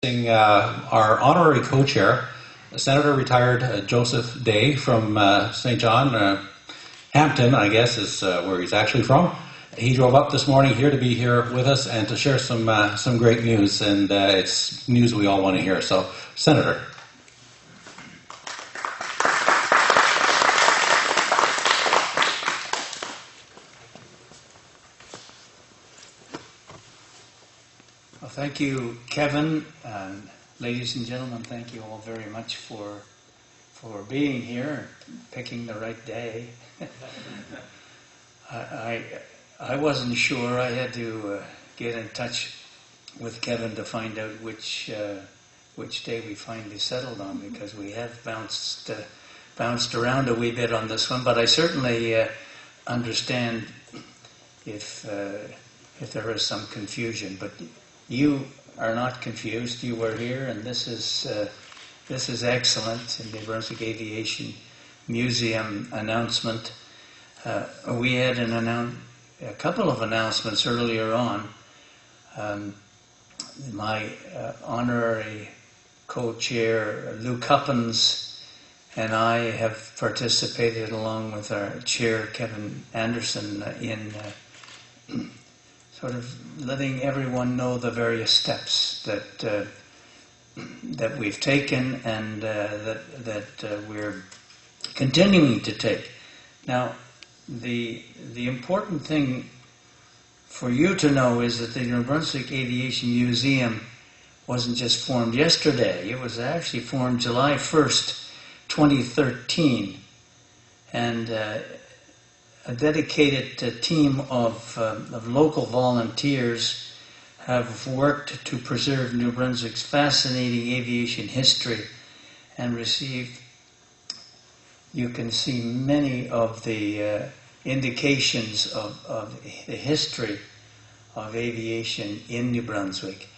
Our honorary co-chair, Senator retired Joseph Day from St. John, Hampton, I guess is where he's actually from. He drove up this morning here to be here with us and to share some great news, and it's news we all want to hear. So, Senator. Well, thank you, Kevin. Ladies and gentlemen, thank you all very much for being here and picking the right day. I wasn't sure. I had to get in touch with Kevin to find out which day we finally settled on, because we have bounced around a wee bit on this one. But I certainly understand if there is some confusion. But you are not confused. You were here, and this is excellent. In the New Brunswick Aviation Museum announcement, we had a couple of announcements earlier on. My honorary co-chair Lou Cuppins and I have participated, along with our chair Kevin Anderson, in sort of letting everyone know the various steps that we've taken and that we're continuing to take. Now, the important thing for you to know is that the New Brunswick Aviation Museum wasn't just formed yesterday. It was actually formed July 1st, 2013, and a dedicated team of local volunteers have worked to preserve New Brunswick's fascinating aviation history and received, you can see many of the indications of the history of aviation in New Brunswick.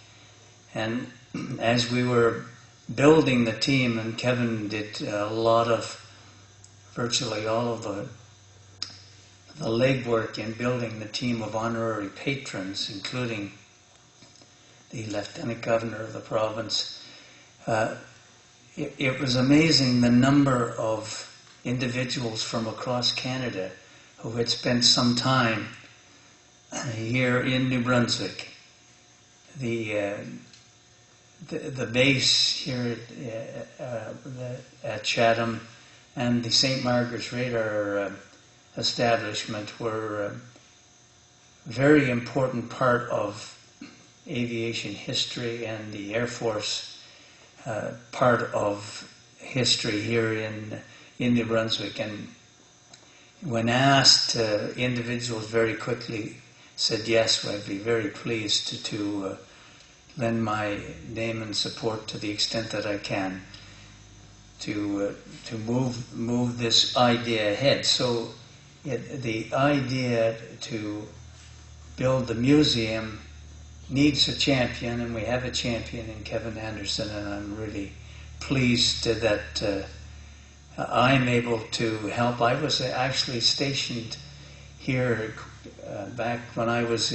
And as we were building the team, and Kevin did virtually all of the legwork in building the team of honorary patrons, including the Lieutenant Governor of the province. It was amazing the number of individuals from across Canada who had spent some time here in New Brunswick. The base here at Chatham and the St. Margaret's Radar establishment were a very important part of aviation history, and the Air Force part of history here in New Brunswick. And when asked, individuals very quickly said yes, I'd be very pleased to lend my name and support to the extent that I can to move this idea ahead. So the idea to build the museum needs a champion, and we have a champion in Kevin Anderson, and I'm really pleased that I'm able to help. I was actually stationed here back when I was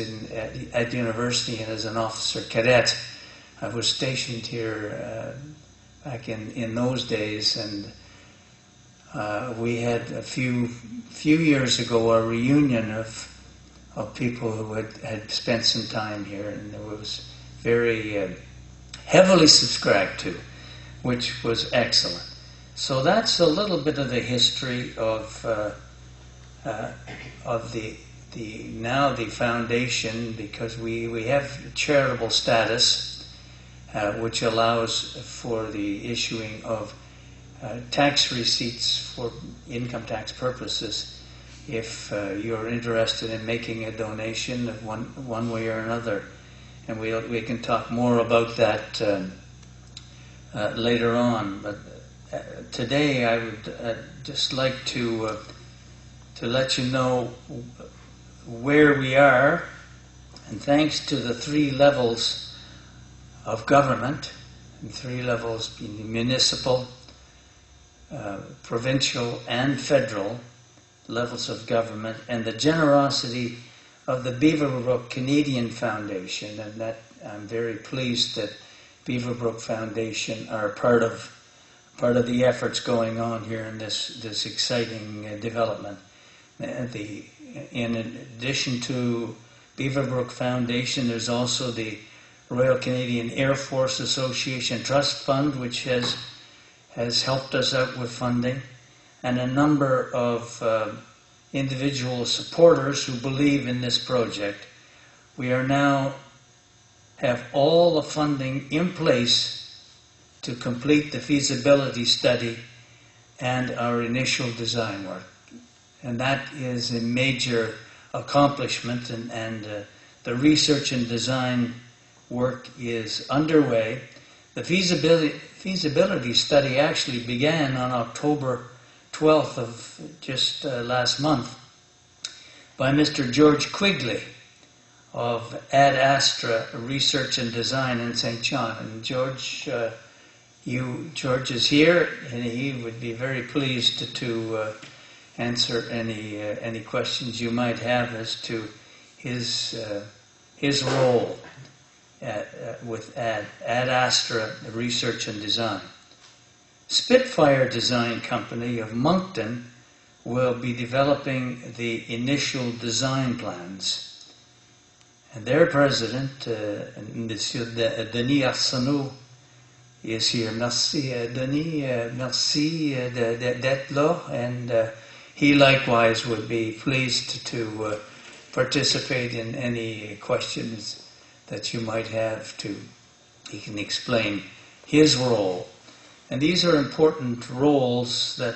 at university, and as an officer cadet, I was stationed here back in those days, and we had a few years ago a reunion of people who had spent some time here, and it was very heavily subscribed to, which was excellent. So that's a little bit of the history of the foundation, because we have charitable status, which allows for the issuing of tax receipts for income tax purposes if you're interested in making a donation of one way or another. And we can talk more about that later on. But today I would just like to let you know where we are, and thanks to the 3 levels of government, and 3 levels being municipal, provincial and federal levels of government, and the generosity of the Beaverbrook Canadian Foundation, and that I'm very pleased that Beaverbrook Foundation are part of the efforts going on here in this exciting development. In addition to Beaverbrook Foundation, there's also the Royal Canadian Air Force Association Trust Fund, which has helped us out with funding, and a number of individual supporters who believe in this project. We are now have all the funding in place to complete the feasibility study and our initial design work. And that is a major accomplishment, and the research and design work is underway. The feasibility study actually began on October 12th of just last month by Mr. George Quigley of Ad Astra Research and Design in St. John. And George is here, and he would be very pleased to answer any questions you might have as to his role with Ad Astra Research and Design. Spitfire Design Company of Moncton will be developing the initial design plans. And their president, Monsieur Denis Arsenault, is here. Merci, Denis. Merci d'être là. And he likewise would be pleased to participate in any questions that you might have. He can explain his role. And these are important roles, that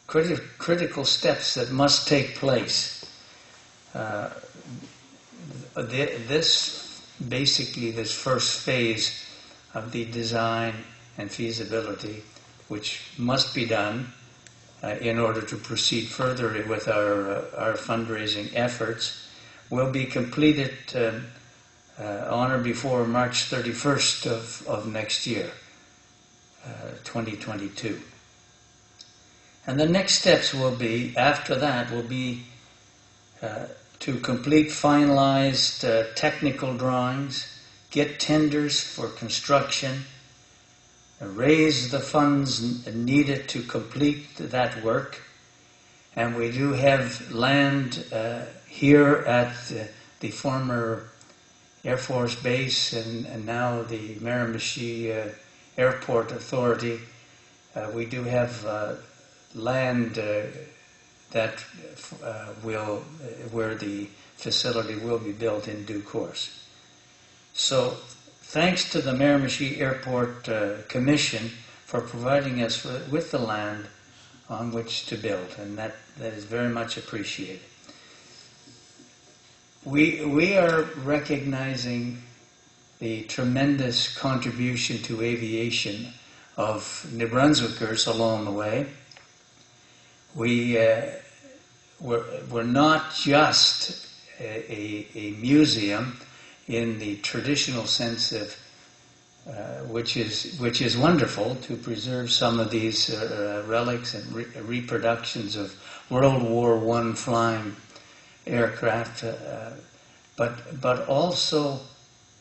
critical steps that must take place. This first phase of the design and feasibility, which must be done in order to proceed further with our fundraising efforts, will be completed on or before March 31st of next year, 2022. And the next steps will be, after that, will be to complete finalized technical drawings, get tenders for construction, raise the funds needed to complete that work. And we do have land here at the former Air Force Base and now the Miramichi Airport Authority. We do have land where the facility will be built in due course. So, thanks to the Miramichi Airport Commission for providing us with the land on which to build, and that is very much appreciated. We are recognizing the tremendous contribution to aviation of New Brunswickers along the way. We're not just a museum in the traditional sense of which is wonderful to preserve some of these relics and reproductions of World War I flying aircraft, but also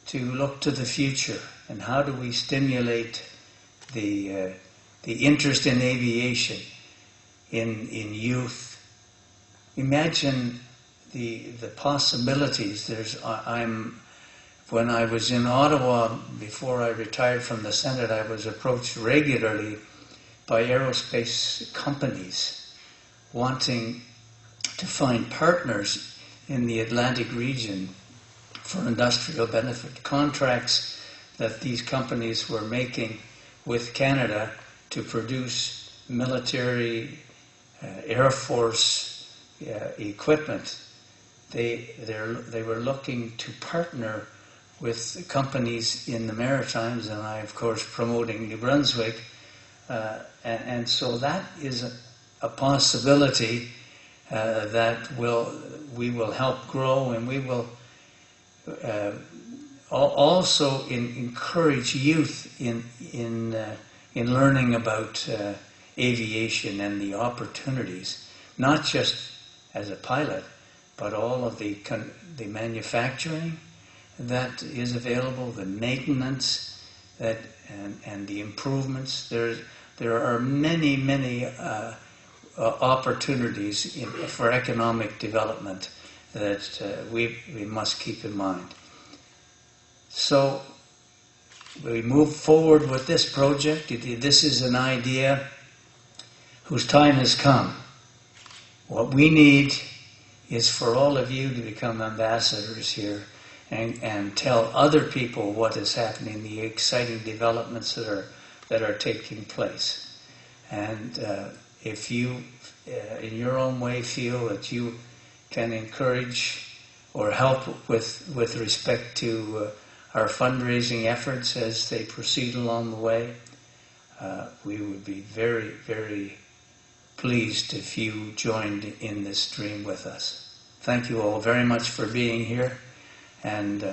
to look to the future and how do we stimulate the interest in aviation in youth. Imagine the possibilities. When I was in Ottawa, before I retired from the Senate, I was approached regularly by aerospace companies wanting to find partners in the Atlantic region for industrial benefit. Contracts that these companies were making with Canada to produce military, Air Force equipment. They were looking to partner with companies in the Maritimes, and I, of course, promoting New Brunswick. And so that is a possibility that we will help grow, and we will also encourage youth in learning about aviation and the opportunities, not just as a pilot, but all of the manufacturing that is available, the maintenance, and the improvements. There are many opportunities for economic development that we must keep in mind. So we move forward with this project. This is an idea whose time has come. What we need is for all of you to become ambassadors here and tell other people what is happening, the exciting developments that are taking place. And if you, in your own way, feel that you can encourage or help with respect to our fundraising efforts as they proceed along the way, we would be very, very pleased if you joined in this dream with us. Thank you all very much for being here, and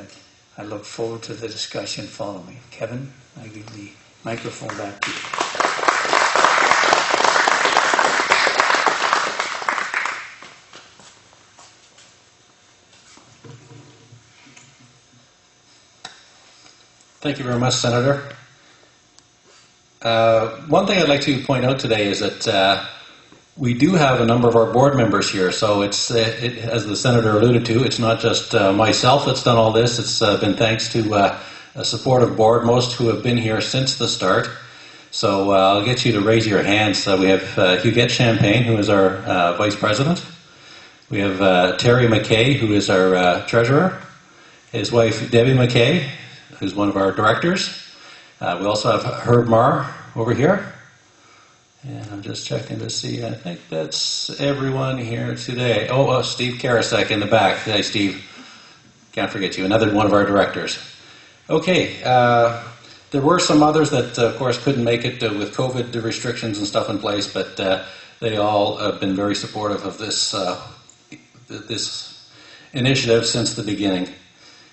I look forward to the discussion following. Kevin, I give the microphone back to you. Thank you very much, Senator. One thing I'd like to point out today is that we do have a number of our board members here, so it's, as the Senator alluded to, it's not just myself that's done all this. It's been thanks to a supportive board, most who have been here since the start. So I'll get you to raise your hands. We have Huguette Champagne, who is our Vice President. We have Terry McKay, who is our Treasurer. His wife, Debbie McKay, who's one of our directors. We also have Herb Marr over here. And I'm just checking to see, I think that's everyone here today. Oh, Steve Karasek in the back. Hey, Steve. Can't forget you. Another one of our directors. Okay. There were some others that, of course, couldn't make it with COVID restrictions and stuff in place, but they all have been very supportive of this, this initiative since the beginning.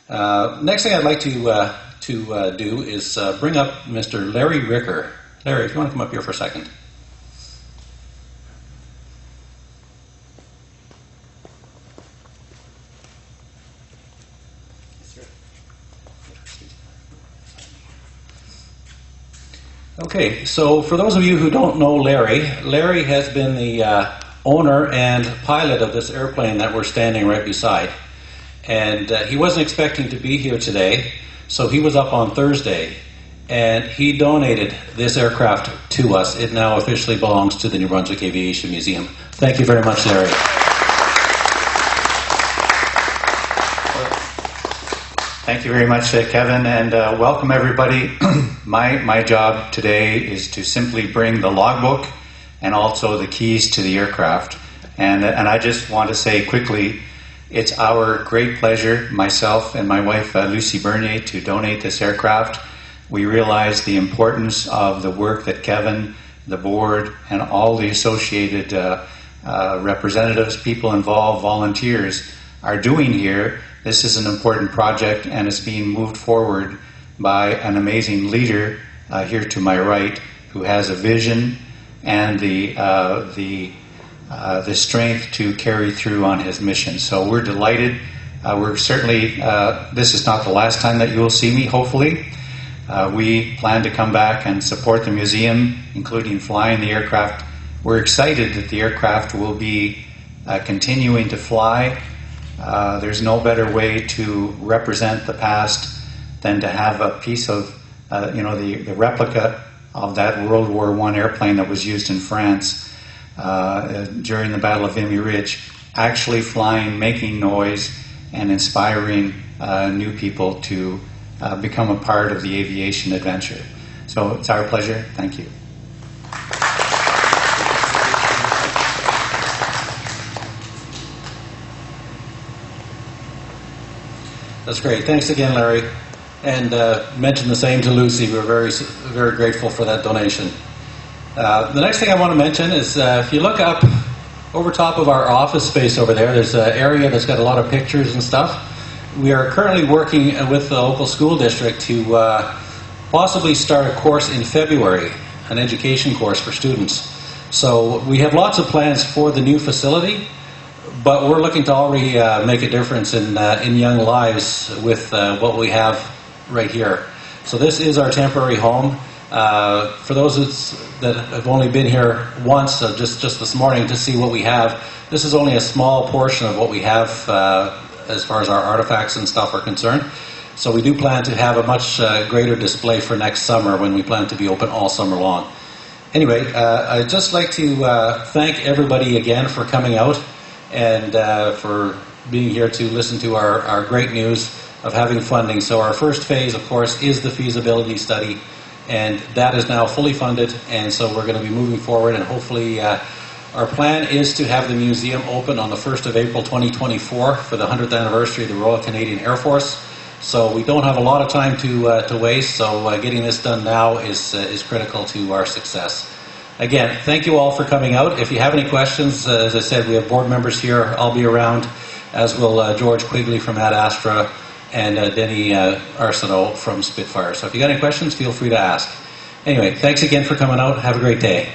Next thing I'd like to do is bring up Mr. Larry Ricker. Larry, if you want to come up here for a second. Okay, so for those of you who don't know Larry, Larry has been the owner and pilot of this airplane that we're standing right beside. And he wasn't expecting to be here today, so he was up on Thursday, and he donated this aircraft to us. It now officially belongs to the New Brunswick Aviation Museum. Thank you very much, Larry. Thank you very much, Kevin, and welcome everybody. My job today is to simply bring the logbook and also the keys to the aircraft. And I just want to say quickly, it's our great pleasure, myself and my wife Lucy Bernier, to donate this aircraft. We realize the importance of the work that Kevin, the board, and all the associated representatives, people involved, volunteers are doing here. This is an important project, and it's being moved forward by an amazing leader here to my right, who has a vision and the strength to carry through on his mission. So we're delighted. We're certainly, this is not the last time that you will see me, hopefully. We plan to come back and support the museum, including flying the aircraft. We're excited that the aircraft will be continuing to fly. There's no better way to represent the past than to have a piece of, the replica of that World War I airplane that was used in France during the Battle of Vimy Ridge, actually flying, making noise, and inspiring new people to become a part of the aviation adventure. So it's our pleasure. Thank you. That's great. Thanks again, Larry. And mention the same to Lucy. We're very, very grateful for that donation. The next thing I want to mention is if you look up over top of our office space over there, there's an area that's got a lot of pictures and stuff. We are currently working with the local school district to possibly start a course in February, an education course for students. So we have lots of plans for the new facility, but we're looking to already make a difference in young lives with what we have right here. So this is our temporary home. For those that have only been here once, just this morning, to see what we have, this is only a small portion of what we have as far as our artifacts and stuff are concerned. So we do plan to have a much greater display for next summer, when we plan to be open all summer long. Anyway, I'd just like to thank everybody again for coming out and for being here to listen to our great news of having funding. So our first phase, of course, is the feasibility study, and that is now fully funded, and so we're going to be moving forward, and hopefully our plan is to have the museum open on the 1st of April 2024 for the 100th anniversary of the Royal Canadian Air Force. So we don't have a lot of time to waste, so getting this done now is critical to our success. Again, thank you all for coming out. If you have any questions, as I said, we have board members here. I'll be around, as will George Quigley from Ad Astra and Denny Arsenault from Spitfire. So if you got any questions, feel free to ask. Anyway, thanks again for coming out. Have a great day.